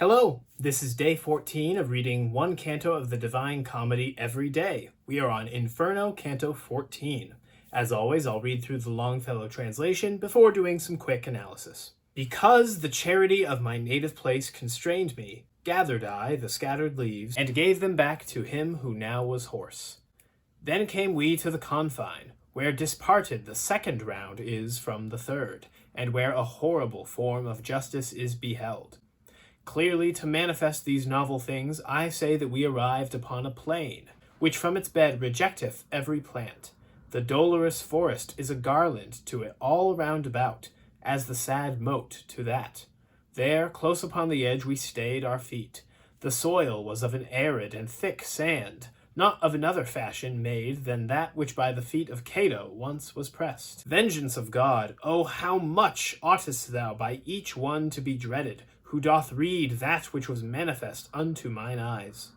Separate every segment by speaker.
Speaker 1: Hello, this is day 14 of reading one canto of the Divine Comedy every day. We are on Inferno, Canto 14. As always, I'll read through the Longfellow translation before doing some quick analysis. Because the charity of my native place constrained me, gathered I the scattered leaves, and gave them back to him who now was hoarse. Then came we to the confine, where disparted the second round is from the third, and where a horrible form of justice is beheld. Clearly, to manifest these novel things, I say that we arrived upon a plain, which from its bed rejecteth every plant. The dolorous forest is a garland to it all round about, as the sad moat to that. There, close upon the edge, we stayed our feet. The soil was of an arid and thick sand, not of another fashion made than that which by the feet of Cato once was pressed. Vengeance of God, oh, how much oughtest thou by each one to be dreaded, who doth read that which was manifest unto mine eyes.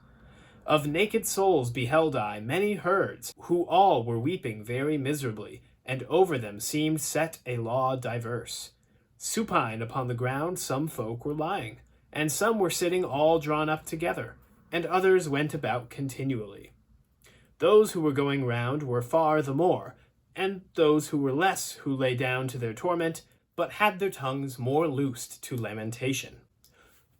Speaker 1: Of naked souls beheld I many herds, who all were weeping very miserably, and over them seemed set a law diverse. Supine upon the ground some folk were lying, and some were sitting all drawn up together, and others went about continually. Those who were going round were far the more, and those who were less who lay down to their torment, but had their tongues more loosed to lamentation.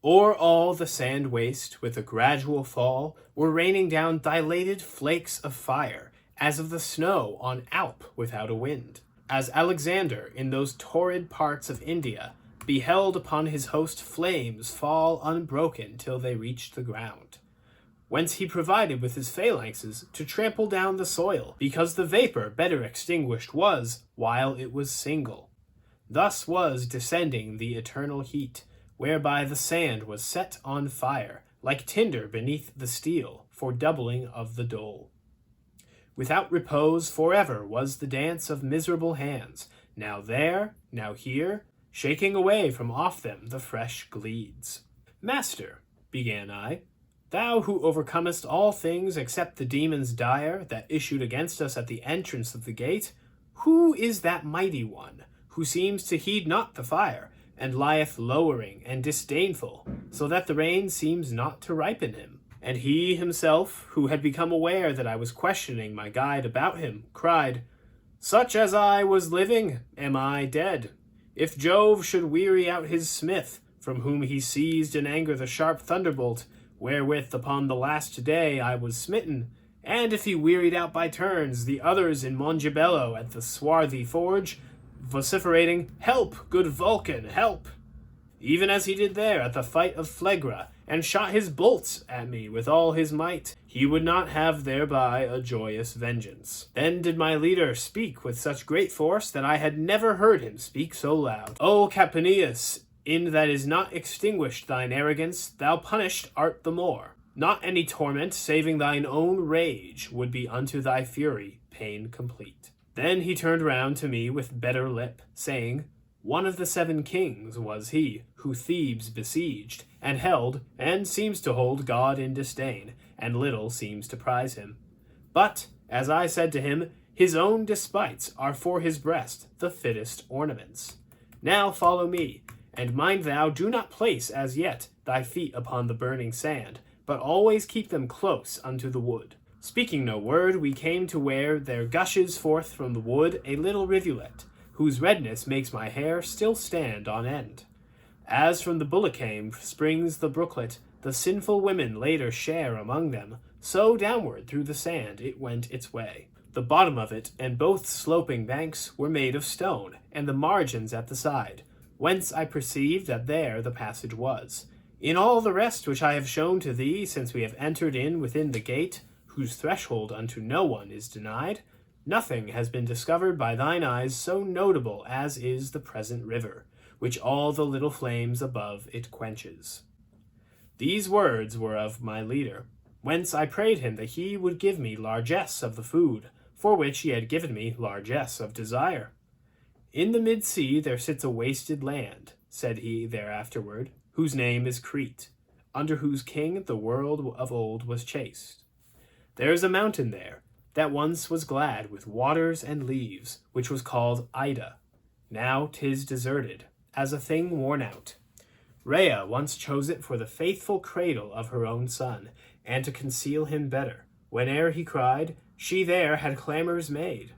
Speaker 1: O'er all the sand waste, with a gradual fall, were raining down dilated flakes of fire, as of the snow on Alp without a wind. As Alexander, in those torrid parts of India, beheld upon his host flames fall unbroken till they reached the ground. Whence he provided with his phalanxes to trample down the soil, because the vapor better extinguished was, while it was single. Thus was descending the eternal heat, whereby the sand was set on fire, like tinder beneath the steel, for doubling of the dole. Without repose forever was the dance of miserable hands, now there, now here, shaking away from off them the fresh gleeds. Master, began I, thou who overcomest all things except the demons dire that issued against us at the entrance of the gate, who is that mighty one, who seems to heed not the fire, and lieth lowering and disdainful, so that the rain seems not to ripen him? And he himself, who had become aware that I was questioning my guide about him, cried, Such as I was living, am I dead. If Jove should weary out his smith, from whom he seized in anger the sharp thunderbolt, wherewith upon the last day I was smitten, and if he wearied out by turns the others in Mongibello at the swarthy forge, vociferating, Help, good Vulcan, help! Even as he did there at the fight of Phlegra, and shot his bolts at me with all his might, he would not have thereby a joyous vengeance. Then did my leader speak with such great force that I had never heard him speak so loud. O Capaneus, in that is not extinguished thine arrogance, thou punished art the more. Not any torment, saving thine own rage, would be unto thy fury pain complete. Then he turned round to me with better lip, saying, One of the 7 kings was he, who Thebes besieged, and held, and seems to hold God in disdain, and little seems to prize him. But, as I said to him, his own despites are for his breast the fittest ornaments. Now follow me, and mind thou do not place as yet thy feet upon the burning sand, but always keep them close unto the wood. Speaking no word, we came to where there gushes forth from the wood a little rivulet, whose redness makes my hair still stand on end. As from the bullock-came springs the brooklet, the sinful women later share among them, so downward through the sand it went its way. The bottom of it and both sloping banks were made of stone, and the margins at the side, whence I perceived that there the passage was. In all the rest which I have shown to thee since we have entered in within the gate, whose threshold unto no one is denied, nothing has been discovered by thine eyes so notable as is the present river, which all the little flames above it quenches. These words were of my leader, whence I prayed him that he would give me largesse of the food, for which he had given me largesse of desire. In the mid-sea there sits a wasted land, said he thereafterward, whose name is Crete, under whose king the world of old was chased. There is a mountain there, that once was glad with waters and leaves, which was called Ida. Now 'tis deserted, as a thing worn out. Rhea once chose it for the faithful cradle of her own son, and to conceal him better. Whene'er he cried, she there had clamours made.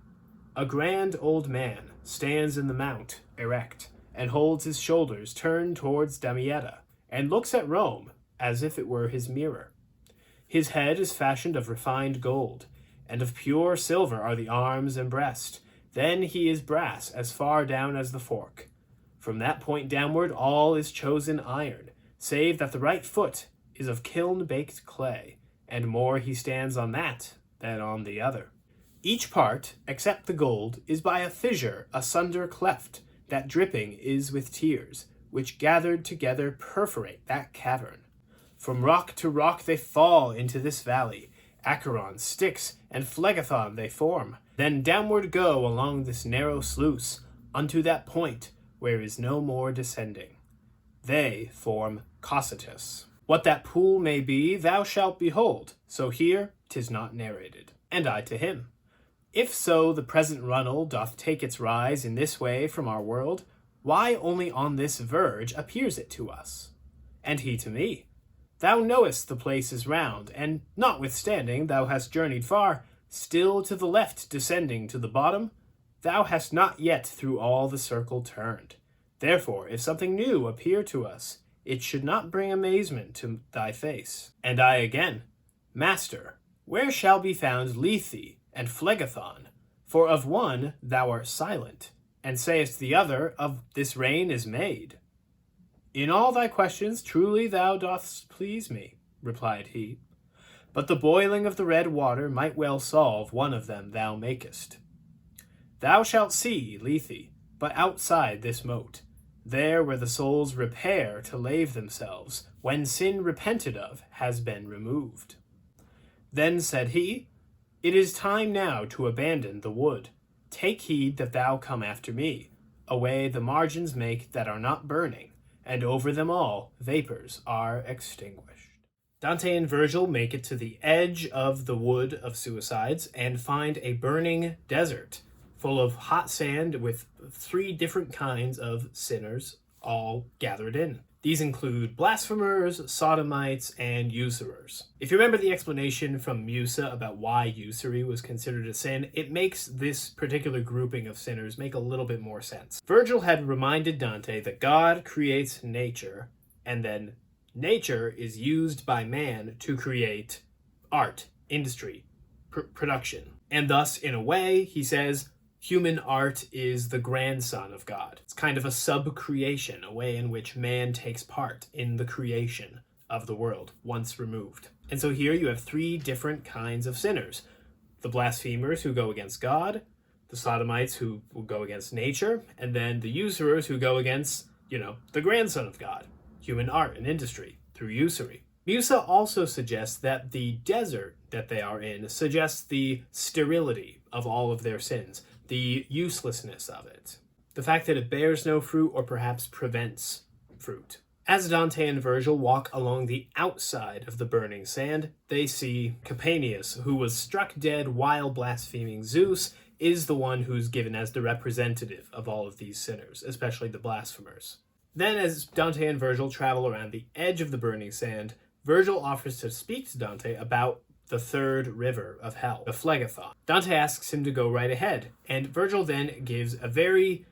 Speaker 1: A grand old man stands in the mount, erect, and holds his shoulders turned towards Damietta, and looks at Rome as if it were his mirror. His head is fashioned of refined gold, and of pure silver are the arms and breast. Then he is brass as far down as the fork. From that point downward all is chosen iron, save that the right foot is of kiln-baked clay, and more he stands on that than on the other. Each part, except the gold, is by a fissure asunder cleft, that dripping is with tears, which gathered together perforate that cavern. From rock to rock they fall into this valley, Acheron, Styx, and Phlegethon they form, then downward go along this narrow sluice, unto that point where is no more descending. They form Cocytus. What that pool may be, thou shalt behold, so here 'tis not narrated. And I to him, if so the present runnel doth take its rise in this way from our world, why only on this verge appears it to us? And he to me, thou knowest the place is round, and notwithstanding thou hast journeyed far, still to the left descending to the bottom, thou hast not yet through all the circle turned. Therefore, if something new appear to us, it should not bring amazement to thy face. And I again, Master, where shall be found Lethe and Phlegethon? For of one thou art silent, and sayest the other, of this rain is made. In all thy questions truly thou dost please me, replied he. But the boiling of the red water might well solve one of them thou makest. Thou shalt see Lethe, but outside this moat, there where the souls repair to lave themselves, when sin repented of has been removed. Then said he, it is time now to abandon the wood. Take heed that thou come after me. Away the margins make that are not burning, and over them all vapors are extinguished. Dante and Virgil make it to the edge of the wood of suicides and find a burning desert full of hot sand with 3 different kinds of sinners all gathered in. These include blasphemers, sodomites, and usurers. If you remember the explanation from Musa about why usury was considered a sin, it makes this particular grouping of sinners make a little bit more sense. Virgil had reminded Dante that God creates nature, and then nature is used by man to create art, industry, production. And thus, in a way, he says, human art is the grandson of God. It's kind of a sub-creation, a way in which man takes part in the creation of the world once removed. And so here you have 3 different kinds of sinners. The blasphemers who go against God, the sodomites who will go against nature, and then the usurers who go against, the grandson of God, human art and industry, through usury. Musa also suggests that the desert that they are in suggests the sterility of all of their sins, the uselessness of it, the fact that it bears no fruit or perhaps prevents fruit. As Dante and Virgil walk along the outside of the burning sand, they see Capaneus, who was struck dead while blaspheming Zeus, is the one who's given as the representative of all of these sinners, especially the blasphemers. Then as Dante and Virgil travel around the edge of the burning sand, Virgil offers to speak to Dante about the 3rd river of hell, the Phlegethon. Dante asks him to go right ahead, and Virgil then gives a very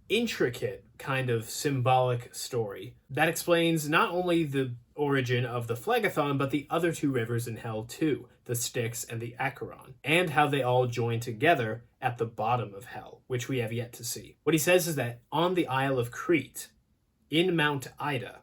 Speaker 1: intricate kind of symbolic story that explains not only the origin of the Phlegethon, but the other 2 rivers in hell too, the Styx and the Acheron, and how they all join together at the bottom of hell, which we have yet to see. What he says is that on the Isle of Crete, in Mount Ida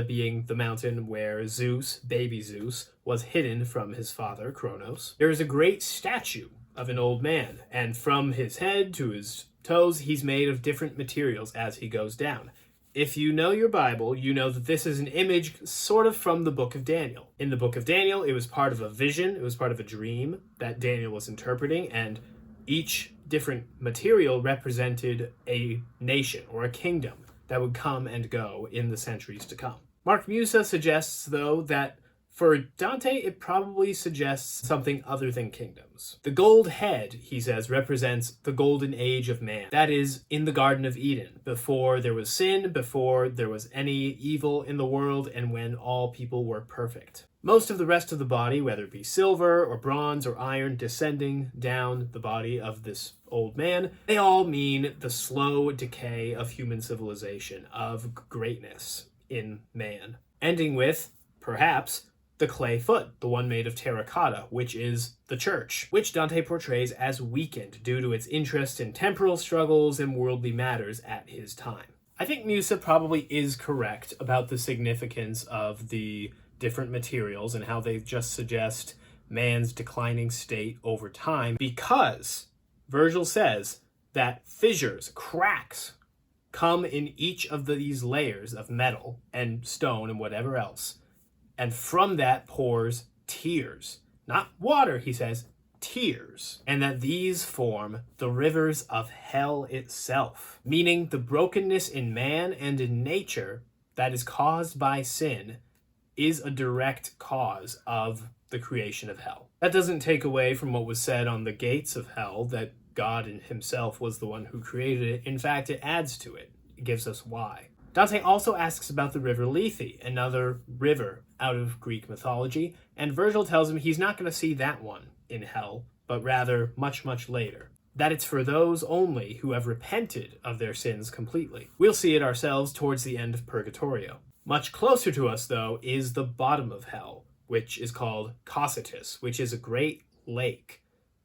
Speaker 1: being the mountain where Zeus, baby Zeus, was hidden from his father, Kronos, there is a great statue of an old man, and from his head to his toes, he's made of different materials as he goes down. If you know your Bible, you know that this is an image sort of from the book of Daniel. In the book of Daniel, it was part of a vision, it was part of a dream that Daniel was interpreting, and each different material represented a nation or a kingdom that would come and go in the centuries to come. Mark Musa suggests, though, that For Dante, it probably suggests something other than kingdoms. The gold head, he says, represents the golden age of man. That is, in the Garden of Eden, before there was sin, before there was any evil in the world, and when all people were perfect. Most of the rest of the body, whether it be silver or bronze or iron, descending down the body of this old man, they all mean the slow decay of human civilization, of greatness in man. Ending with, perhaps, the clay foot, the one made of terracotta, which is the church, which Dante portrays as weakened due to its interest in temporal struggles and worldly matters at his time. I think Musa probably is correct about the significance of the different materials and how they just suggest man's declining state over time, because Virgil says that fissures, cracks, come in each of these layers of metal and stone and whatever else. And from that pours tears. Not water, he says, tears. And that these form the rivers of hell itself. Meaning the brokenness in man and in nature that is caused by sin is a direct cause of the creation of hell. That doesn't take away from what was said on the gates of hell, that God in himself was the one who created it. In fact, it adds to it. It gives us why. Dante also asks about the river Lethe, another river out of Greek mythology, and Virgil tells him he's not going to see that one in hell, but rather much, much later. That it's for those only who have repented of their sins completely. We'll see it ourselves towards the end of Purgatorio. Much closer to us, though, is the bottom of hell, which is called Cocytus, which is a great lake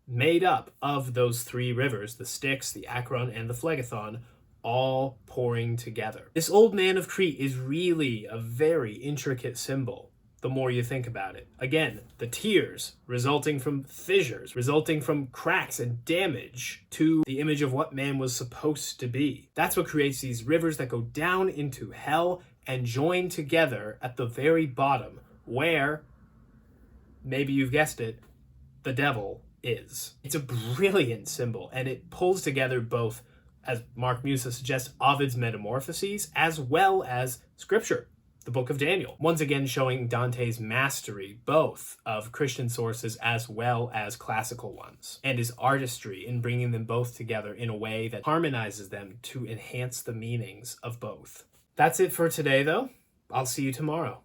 Speaker 1: made up of those three rivers, the Styx, the Acron, and the Phlegethon, all pouring together. This old man of Crete is really a very intricate symbol, the more you think about it. Again, the tears resulting from fissures, resulting from cracks and damage to the image of what man was supposed to be. That's what creates these rivers that go down into hell and join together at the very bottom, where, maybe you've guessed it, the devil is. It's a brilliant symbol, and it pulls together both, as Mark Musa suggests, Ovid's Metamorphoses, as well as Scripture, the book of Daniel. Once again showing Dante's mastery, both of Christian sources as well as classical ones, and his artistry in bringing them both together in a way that harmonizes them to enhance the meanings of both. That's it for today, though. I'll see you tomorrow.